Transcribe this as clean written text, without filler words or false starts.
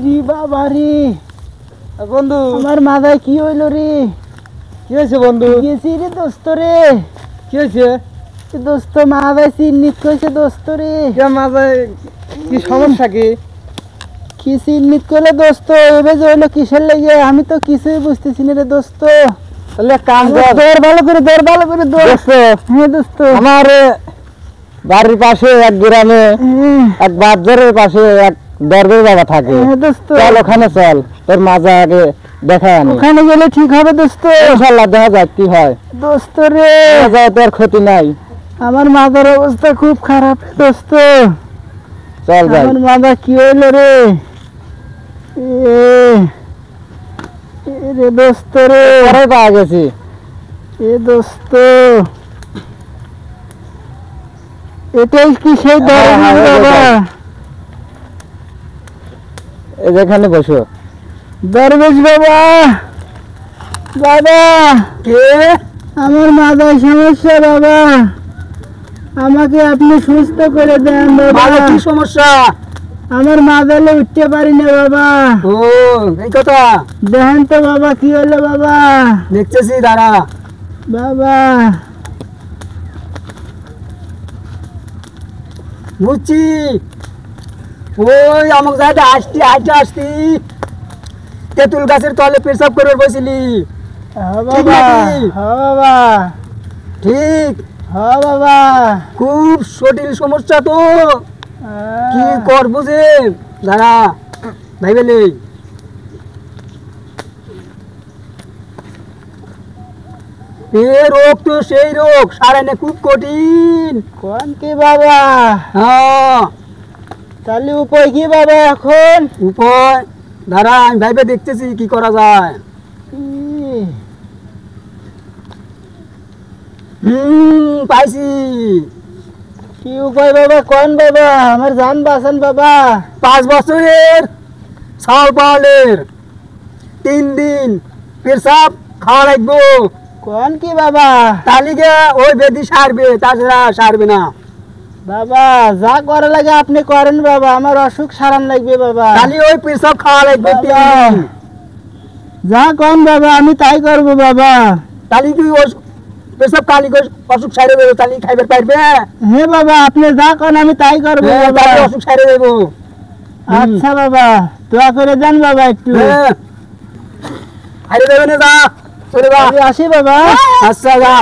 ইরি বাবা রে বন্ধু আমার মাথায় কি হইলো রে? কি হয়েছে বন্ধু? গেছি রে দোস্ত রে। কি হয়েছে? দোস্ত মাথায় চিন্নিত কইছে দোস্ত রে। কে মাথায় কি সমস্যা কি? কি চিন্নিত করলে দোস্ত? এবার যে হইলো কিসের লেগে আমি তো কিছুই বুঝতেছি না রে দোস্ত। তাহলে কাম কর, দৌড় ভালো করে দৌড় ভালো করে দৌড়। দোস্ত হ্যাঁ দোস্ত। আমার বাড়ির পাশে এক গ্রামে এক বাজারের পাশে এক দরবেশ বাবা থাকে। হ্যাঁ দোস্ত। চল ওখানে চল, তোর মাজা আগে দেখায় আনি। ওখানে গেলে ঠিক হবে দোস্ত। ইনশাআল্লাহ দেখা যাক কি হয়। দোস্ত রে মাজায় তোর ক্ষতি নাই। আমার মাথার অবস্থা খুব খারাপ দোস্ত। চল যাই। আমার মাথা কি হইলো রে? রে দোস্ত রে পরে পাওয়া গেছি। দোস্ত এটাই কি সেই দরবেশ বাবা? এই যেখানে বসো। দরবেশ বাবা, বাবা কে? আমার মাথায় সমস্যা বাবা, আমাকে আপনি সুস্থ করে দেন বাবা। কি সমস্যা? আমার মাথালে উঠতে পারি না বাবা। ও এই কথা দেখেন তো বাবা কি হলো বাবা? দেখতেছি, দাঁড়া। বাবা বুঝছি, ওই আমাকে যাইতে আসতি তেঁতুল গাছের তলে পেশাব করে বসিলি। ঠিক বাবা, নাকি? বাবা ঠিক। বাবা খুব জটিল সমস্যা তো, কি কর বুঝে? দাঁড়া ভাইবে নেই। এ রোগ তো সেই রোগ, সারানে খুব কঠিন। কোন কি বাবা? হ্যাঁ, তাহলে উপায় কি বাবা এখন? উপায় দাঁড়া, আমি ভাইবে দেখতেছি কি করা যায়। পাইছি। কি উপায় বাবা? কোন বাবা? আমার জান বাঁচান বাবা। 5 বছরের সাল পাওয়ালের 3 দিন পেশাব খাওয়া লাগবো। কোন কি বাবা? তালিকা ওই বেদি সারবে, তাছাড়া সারবে না। বাবা যা করা লাগে আপনি করেন বাবা, আমার অসুখ সারান লাগবে বাবা। খালি ওই পেশাব খাওয়া লাগবে 3 দিন। যা কোন বাবা আমি তাই করব বাবা। তালি কি ওই পেশাব কালি অসুখ সারে দেবো, তালি খাইবার পারবে? হ্যাঁ বাবা আপনি যা কোন আমি তাই করব বাবা। তালি অসুখ সারে দেবো। আচ্ছা বাবা দোয়া করে দেন বাবা একটু। হাইরে দেবে না, যা চলে যা। আমি আসি বাবা। আচ্ছা যা।